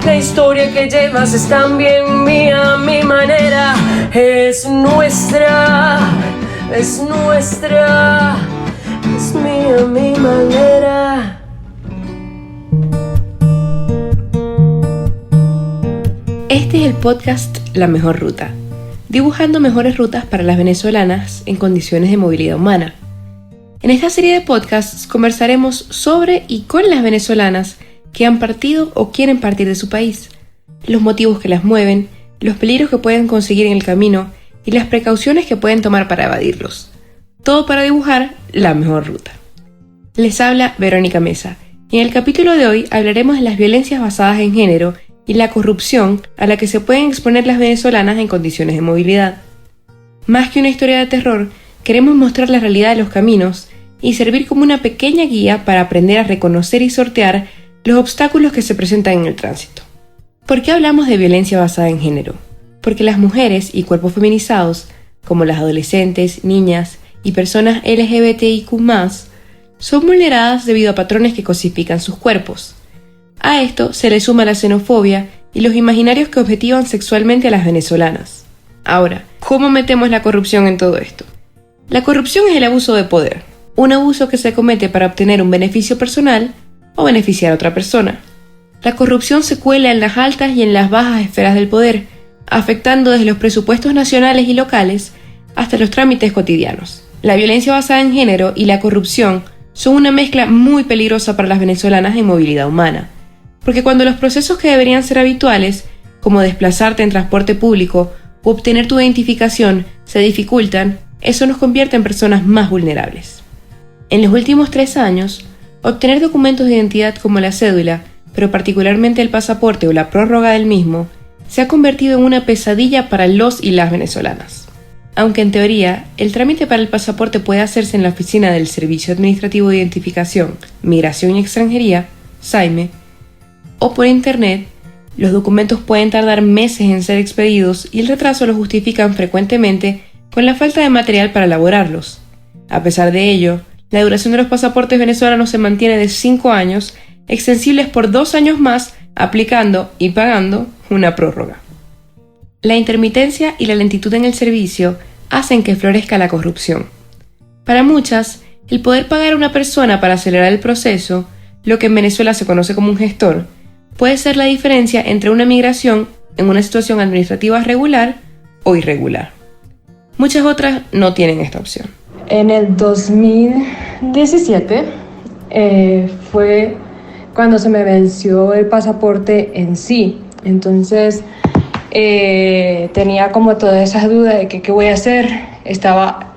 La historia que llevas es también mía, mi manera es nuestra, es nuestra, es mía, mi manera. Este es el podcast La Mejor Ruta, dibujando mejores rutas para las venezolanas en condiciones de movilidad humana. En esta serie de podcasts conversaremos sobre y con las venezolanas que han partido o quieren partir de su país, los motivos que las mueven, los peligros que pueden conseguir en el camino y las precauciones que pueden tomar para evadirlos. Todo para dibujar la mejor ruta. Les habla Verónica Mesa y en el capítulo de hoy hablaremos de las violencias basadas en género y la corrupción a la que se pueden exponer las venezolanas en condiciones de movilidad. Más que una historia de terror, queremos mostrar la realidad de los caminos y servir como una pequeña guía para aprender a reconocer y sortear los obstáculos que se presentan en el tránsito. ¿Por qué hablamos de violencia basada en género? Porque las mujeres y cuerpos feminizados, como las adolescentes, niñas y personas LGBTIQ+, son vulneradas debido a patrones que cosifican sus cuerpos. A esto se le suma la xenofobia y los imaginarios que objetivan sexualmente a las venezolanas. Ahora, ¿cómo metemos la corrupción en todo esto? La corrupción es el abuso de poder, un abuso que se comete para obtener un beneficio personal o beneficiar a otra persona. La corrupción se cuela en las altas y en las bajas esferas del poder, afectando desde los presupuestos nacionales y locales hasta los trámites cotidianos. La violencia basada en género y la corrupción son una mezcla muy peligrosa para las venezolanas en movilidad humana, porque cuando los procesos que deberían ser habituales, como desplazarte en transporte público o obtener tu identificación, se dificultan, eso nos convierte en personas más vulnerables. En los últimos 3 años, obtener documentos de identidad como la cédula, pero particularmente el pasaporte o la prórroga del mismo, se ha convertido en una pesadilla para los y las venezolanas. Aunque en teoría, el trámite para el pasaporte puede hacerse en la oficina del Servicio Administrativo de Identificación, Migración y Extranjería, SAIME, o por internet, los documentos pueden tardar meses en ser expedidos y el retraso lo justifican frecuentemente con la falta de material para elaborarlos. A pesar de ello, la duración de los pasaportes venezolanos se mantiene de 5 años, extensibles por 2 años más, aplicando y pagando una prórroga. La intermitencia y la lentitud en el servicio hacen que florezca la corrupción. Para muchas, el poder pagar a una persona para acelerar el proceso, lo que en Venezuela se conoce como un gestor, puede ser la diferencia entre una migración en una situación administrativa regular o irregular. Muchas otras no tienen esta opción. En el 2017 fue cuando se me venció el pasaporte en sí. Entonces tenía como todas esas dudas de que qué voy a hacer. Estaba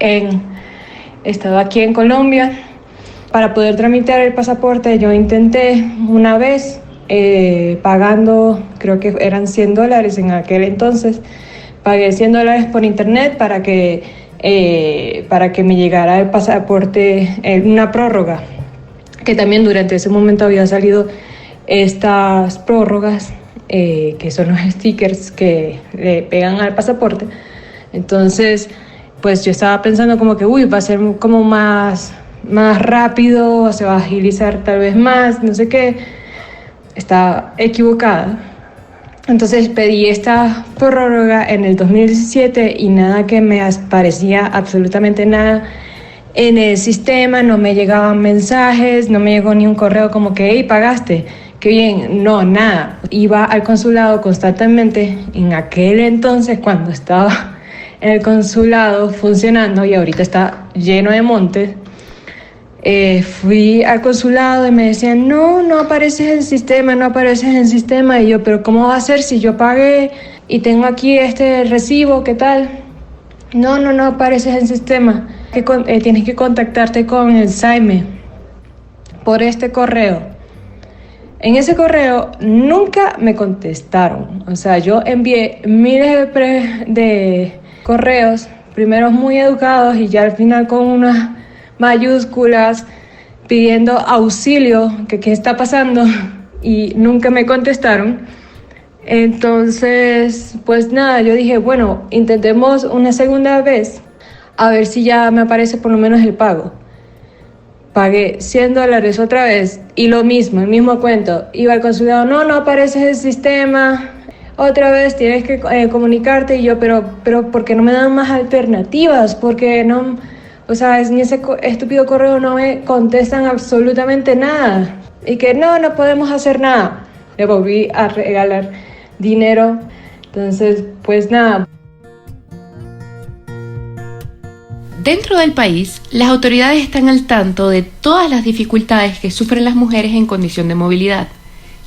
aquí en Colombia. Para poder tramitar el pasaporte yo intenté una vez pagando, creo que eran $100 en aquel entonces. Pagué $100 por internet para que me llegara el pasaporte, una prórroga, que también durante ese momento había salido estas prórrogas, que son los stickers que le pegan al pasaporte. Entonces, pues yo estaba pensando como que, va a ser como más rápido, se va a agilizar tal vez más, no sé qué. Estaba equivocada. Entonces pedí esta prórroga en el 2017 y nada, que me aparecía absolutamente nada en el sistema, no me llegaban mensajes, no me llegó ni un correo como que, hey, pagaste, qué bien, no, nada. Iba al consulado constantemente en aquel entonces cuando estaba en el consulado funcionando y ahorita está lleno de montes. Fui al consulado y me decían, no apareces en el sistema, y yo, pero ¿cómo va a ser si yo pagué y tengo aquí este recibo, qué tal? No apareces en el sistema, tienes que contactarte con el SAIME por este correo. En ese correo nunca me contestaron, o sea, yo envié miles de correos, primero muy educados y ya al final con unas mayúsculas pidiendo auxilio, que qué está pasando, y nunca me contestaron. Entonces, pues nada, yo dije, bueno, intentemos una segunda vez, a ver si ya me aparece por lo menos el pago. pagué $100 otra vez y lo mismo, el mismo cuento. Iba al consulado, no aparece el sistema, otra vez tienes que comunicarte. Y yo, pero ¿por qué no me dan más alternativas? Porque no, o sea, en ese estúpido correo no me contestan absolutamente nada. Y que no podemos hacer nada. Le volví a regalar dinero. Entonces, pues nada. Dentro del país, las autoridades están al tanto de todas las dificultades que sufren las mujeres en condición de movilidad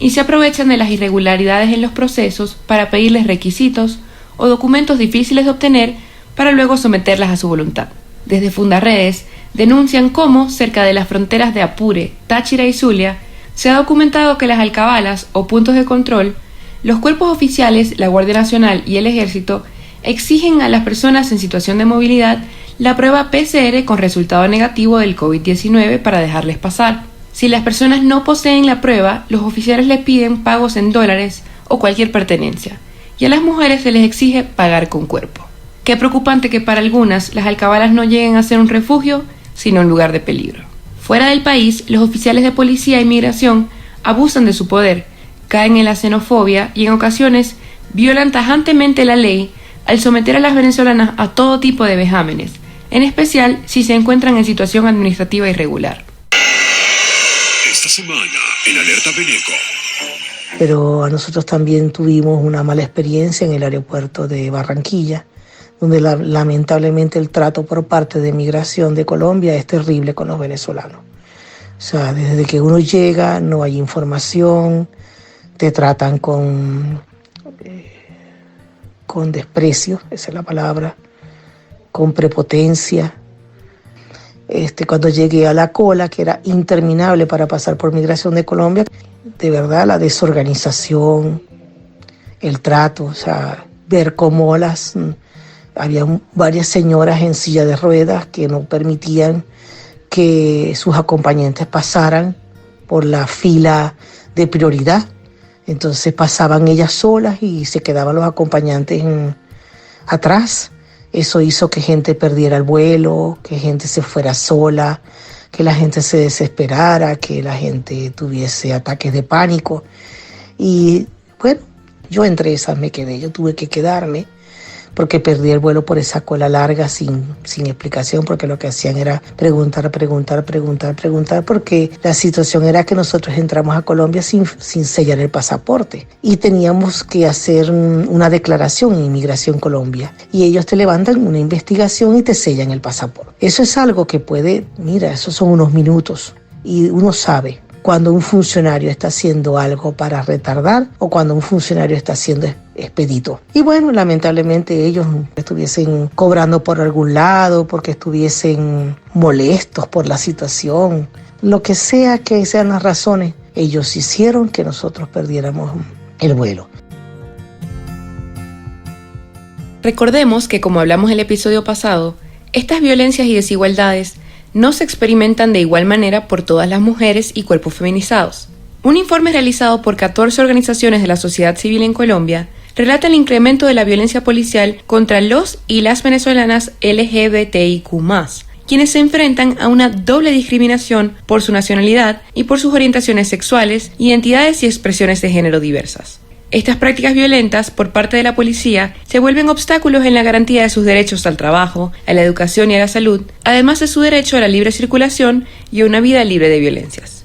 y se aprovechan de las irregularidades en los procesos para pedirles requisitos o documentos difíciles de obtener para luego someterlas a su voluntad. Desde Fundaredes denuncian cómo, cerca de las fronteras de Apure, Táchira y Zulia, se ha documentado que las alcabalas o puntos de control, los cuerpos oficiales, la Guardia Nacional y el Ejército exigen a las personas en situación de movilidad la prueba PCR con resultado negativo del COVID-19 para dejarles pasar. Si las personas no poseen la prueba, los oficiales les piden pagos en dólares o cualquier pertenencia, y a las mujeres se les exige pagar con cuerpo. Qué preocupante que para algunas las alcabalas no lleguen a ser un refugio, sino un lugar de peligro. Fuera del país, los oficiales de policía y migración abusan de su poder, caen en la xenofobia y en ocasiones violan tajantemente la ley al someter a las venezolanas a todo tipo de vejámenes, en especial si se encuentran en situación administrativa irregular. Esta semana en Alerta Beneco. Pero a nosotros también tuvimos una mala experiencia en el aeropuerto de Barranquilla, donde lamentablemente el trato por parte de Migración de Colombia es terrible con los venezolanos. O sea, desde que uno llega no hay información, te tratan con desprecio, esa es la palabra, con prepotencia. Cuando llegué a la cola, que era interminable para pasar por Migración de Colombia, de verdad la desorganización, el trato, o sea, ver cómo había varias señoras en silla de ruedas que no permitían que sus acompañantes pasaran por la fila de prioridad. Entonces pasaban ellas solas y se quedaban los acompañantes atrás. Eso hizo que gente perdiera el vuelo, que gente se fuera sola, que la gente se desesperara, que la gente tuviese ataques de pánico. Y bueno, yo entre esas me quedé, yo tuve que quedarme porque perdí el vuelo por esa cola larga sin explicación, porque lo que hacían era preguntar, porque la situación era que nosotros entramos a Colombia sin sellar el pasaporte y teníamos que hacer una declaración en Inmigración Colombia y ellos te levantan una investigación y te sellan el pasaporte. Eso es algo que esos son unos minutos y uno sabe cuando un funcionario está haciendo algo para retardar o cuando un funcionario está siendo expedito. Y bueno, lamentablemente ellos estuviesen cobrando por algún lado, porque estuviesen molestos por la situación, lo que sea que sean las razones, ellos hicieron que nosotros perdiéramos el vuelo. Recordemos que, como hablamos en el episodio pasado, estas violencias y desigualdades no se experimentan de igual manera por todas las mujeres y cuerpos feminizados. Un informe realizado por 14 organizaciones de la sociedad civil en Colombia relata el incremento de la violencia policial contra los y las venezolanas LGBTIQ+, quienes se enfrentan a una doble discriminación por su nacionalidad y por sus orientaciones sexuales, identidades y expresiones de género diversas. Estas prácticas violentas por parte de la policía se vuelven obstáculos en la garantía de sus derechos al trabajo, a la educación y a la salud, además de su derecho a la libre circulación y a una vida libre de violencias.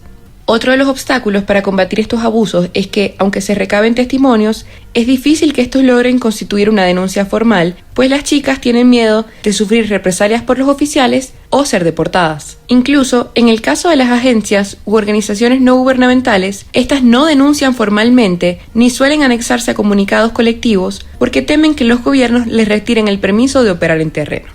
Otro de los obstáculos para combatir estos abusos es que, aunque se recaben testimonios, es difícil que estos logren constituir una denuncia formal, pues las chicas tienen miedo de sufrir represalias por los oficiales o ser deportadas. Incluso, en el caso de las agencias u organizaciones no gubernamentales, estas no denuncian formalmente ni suelen anexarse a comunicados colectivos porque temen que los gobiernos les retiren el permiso de operar en terreno.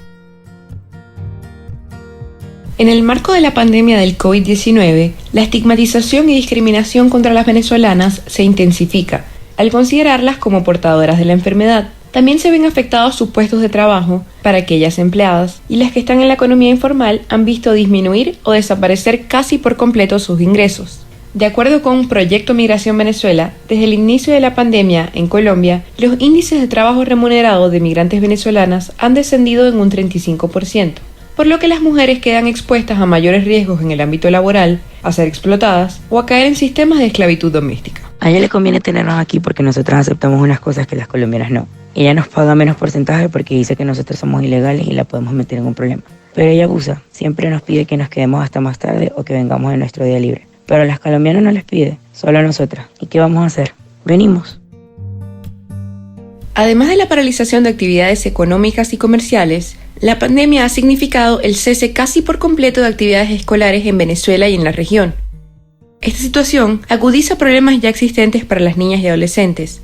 En el marco de la pandemia del COVID-19, la estigmatización y discriminación contra las venezolanas se intensifica, al considerarlas como portadoras de la enfermedad. También se ven afectados sus puestos de trabajo para aquellas empleadas y las que están en la economía informal han visto disminuir o desaparecer casi por completo sus ingresos. De acuerdo con Proyecto Migración Venezuela, desde el inicio de la pandemia en Colombia, los índices de trabajo remunerado de migrantes venezolanas han descendido en un 35%. por lo que las mujeres quedan expuestas a mayores riesgos en el ámbito laboral, a ser explotadas o a caer en sistemas de esclavitud doméstica. A ella le conviene tenernos aquí porque nosotras aceptamos unas cosas que las colombianas no. Ella nos paga menos porcentaje porque dice que nosotros somos ilegales y la podemos meter en un problema. Pero ella abusa, siempre nos pide que nos quedemos hasta más tarde o que vengamos en nuestro día libre. Pero a las colombianas no les pide, solo a nosotras. ¿Y qué vamos a hacer? Venimos. Además de la paralización de actividades económicas y comerciales, la pandemia ha significado el cese casi por completo de actividades escolares en Venezuela y en la región. Esta situación agudiza problemas ya existentes para las niñas y adolescentes,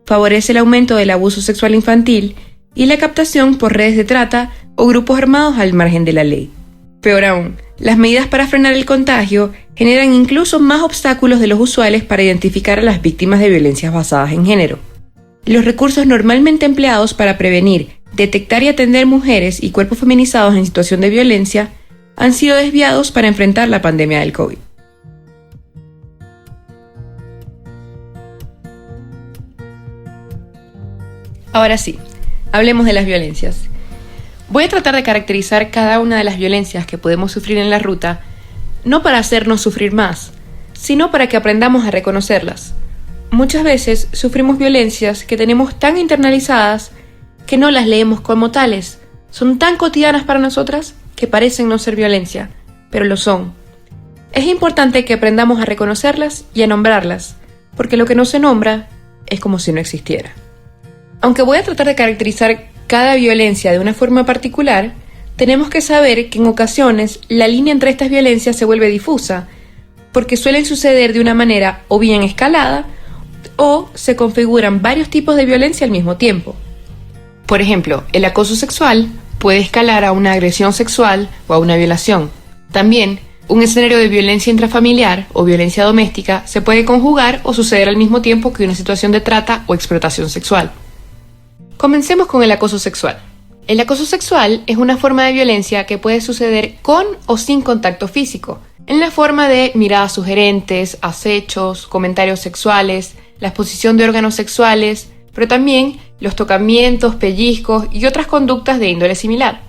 favorece el aumento del abuso sexual infantil y la captación por redes de trata o grupos armados al margen de la ley. Peor aún, las medidas para frenar el contagio generan incluso más obstáculos de los usuales para identificar a las víctimas de violencias basadas en género. Los recursos normalmente empleados para prevenir, detectar y atender mujeres y cuerpos feminizados en situación de violencia han sido desviados para enfrentar la pandemia del COVID. Ahora sí, hablemos de las violencias. Voy a tratar de caracterizar cada una de las violencias que podemos sufrir en la ruta, no para hacernos sufrir más, sino para que aprendamos a reconocerlas. Muchas veces sufrimos violencias que tenemos tan internalizadas que no las leemos como tales. Son tan cotidianas para nosotras que parecen no ser violencia, pero lo son. Es importante que aprendamos a reconocerlas y a nombrarlas, porque lo que no se nombra es como si no existiera. Aunque voy a tratar de caracterizar cada violencia de una forma particular, tenemos que saber que en ocasiones la línea entre estas violencias se vuelve difusa, porque suelen suceder de una manera o bien escalada, o se configuran varios tipos de violencia al mismo tiempo. Por ejemplo, el acoso sexual puede escalar a una agresión sexual o a una violación. También, un escenario de violencia intrafamiliar o violencia doméstica se puede conjugar o suceder al mismo tiempo que una situación de trata o explotación sexual. Comencemos con el acoso sexual. El acoso sexual es una forma de violencia que puede suceder con o sin contacto físico, en la forma de miradas sugerentes, acechos, comentarios sexuales, la exposición de órganos sexuales, pero también los tocamientos, pellizcos y otras conductas de índole similar.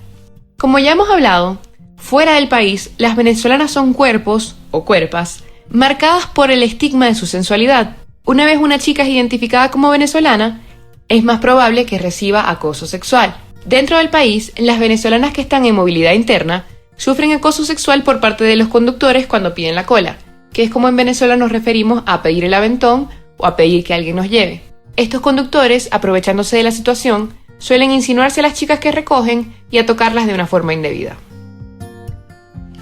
Como ya hemos hablado, fuera del país, las venezolanas son cuerpos, o cuerpas, marcadas por el estigma de su sensualidad. Una vez una chica es identificada como venezolana, es más probable que reciba acoso sexual. Dentro del país, las venezolanas que están en movilidad interna sufren acoso sexual por parte de los conductores cuando piden la cola, que es como en Venezuela nos referimos a pedir el aventón o a pedir que alguien nos lleve. Estos conductores, aprovechándose de la situación, suelen insinuarse a las chicas que recogen y a tocarlas de una forma indebida.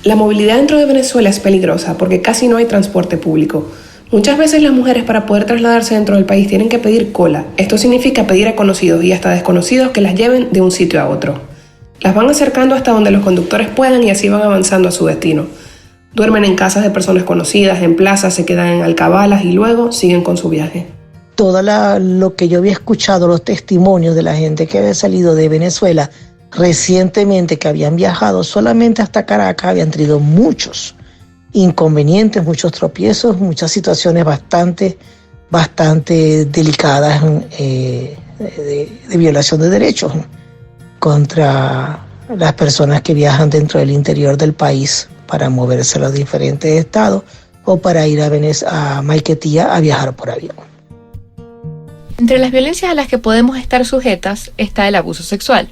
La movilidad dentro de Venezuela es peligrosa porque casi no hay transporte público. Muchas veces las mujeres para poder trasladarse dentro del país tienen que pedir cola. Esto significa pedir a conocidos y hasta desconocidos que las lleven de un sitio a otro. Las van acercando hasta donde los conductores puedan y así van avanzando a su destino. Duermen en casas de personas conocidas, en plazas, se quedan en alcabalas y luego siguen con su viaje. Todo lo que yo había escuchado, los testimonios de la gente que había salido de Venezuela recientemente, que habían viajado solamente hasta Caracas, habían tenido muchos inconvenientes, muchos tropiezos, muchas situaciones bastante delicadas de violación de derechos contra las personas que viajan dentro del interior del país para moverse a los diferentes estados o para ir a Maiquetía a viajar por avión. Entre las violencias a las que podemos estar sujetas está el abuso sexual.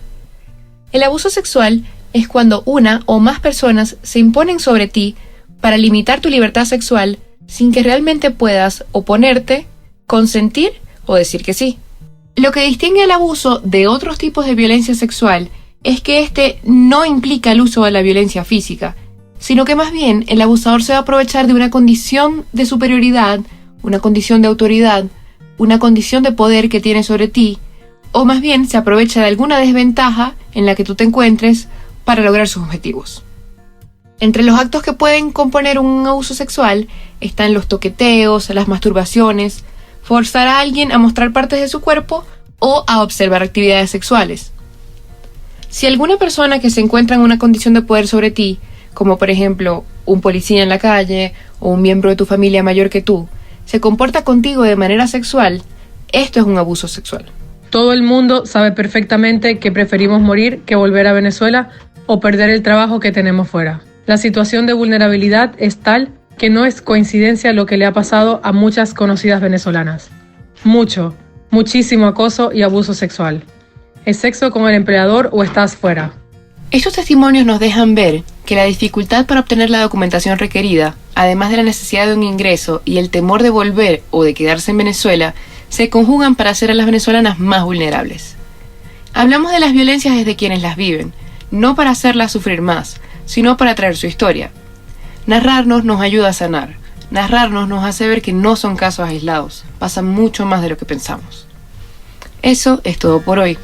El abuso sexual es cuando una o más personas se imponen sobre ti para limitar tu libertad sexual sin que realmente puedas oponerte, consentir o decir que sí. Lo que distingue el abuso de otros tipos de violencia sexual es que este no implica el uso de la violencia física, sino que más bien el abusador se va a aprovechar de una condición de superioridad, una condición de autoridad, una condición de poder que tiene sobre ti, o más bien se aprovecha de alguna desventaja en la que tú te encuentres para lograr sus objetivos. Entre los actos que pueden componer un abuso sexual están los toqueteos, las masturbaciones, forzar a alguien a mostrar partes de su cuerpo o a observar actividades sexuales. Si alguna persona que se encuentra en una condición de poder sobre ti, como por ejemplo un policía en la calle o un miembro de tu familia mayor que tú, se comporta contigo de manera sexual, esto es un abuso sexual. Todo el mundo sabe perfectamente que preferimos morir que volver a Venezuela o perder el trabajo que tenemos fuera. La situación de vulnerabilidad es tal que no es coincidencia lo que le ha pasado a muchas conocidas venezolanas. Muchísimo acoso y abuso sexual. ¿Es sexo con el empleador o estás fuera? Estos testimonios nos dejan ver que la dificultad para obtener la documentación requerida, además de la necesidad de un ingreso y el temor de volver o de quedarse en Venezuela, se conjugan para hacer a las venezolanas más vulnerables. Hablamos de las violencias desde quienes las viven, no para hacerlas sufrir más, sino para traer su historia. Narrarnos nos ayuda a sanar. Narrarnos nos hace ver que no son casos aislados, pasan mucho más de lo que pensamos. Eso es todo por hoy.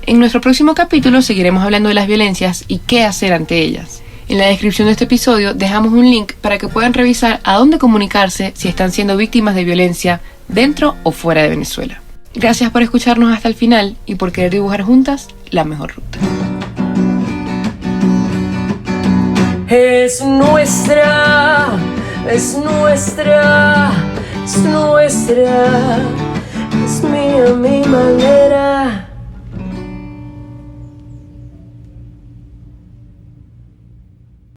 En nuestro próximo capítulo seguiremos hablando de las violencias y qué hacer ante ellas. En la descripción de este episodio dejamos un link para que puedan revisar a dónde comunicarse si están siendo víctimas de violencia dentro o fuera de Venezuela. Gracias por escucharnos hasta el final y por querer dibujar juntas la mejor ruta. Es nuestra, es nuestra, es nuestra, es mía, mi manga.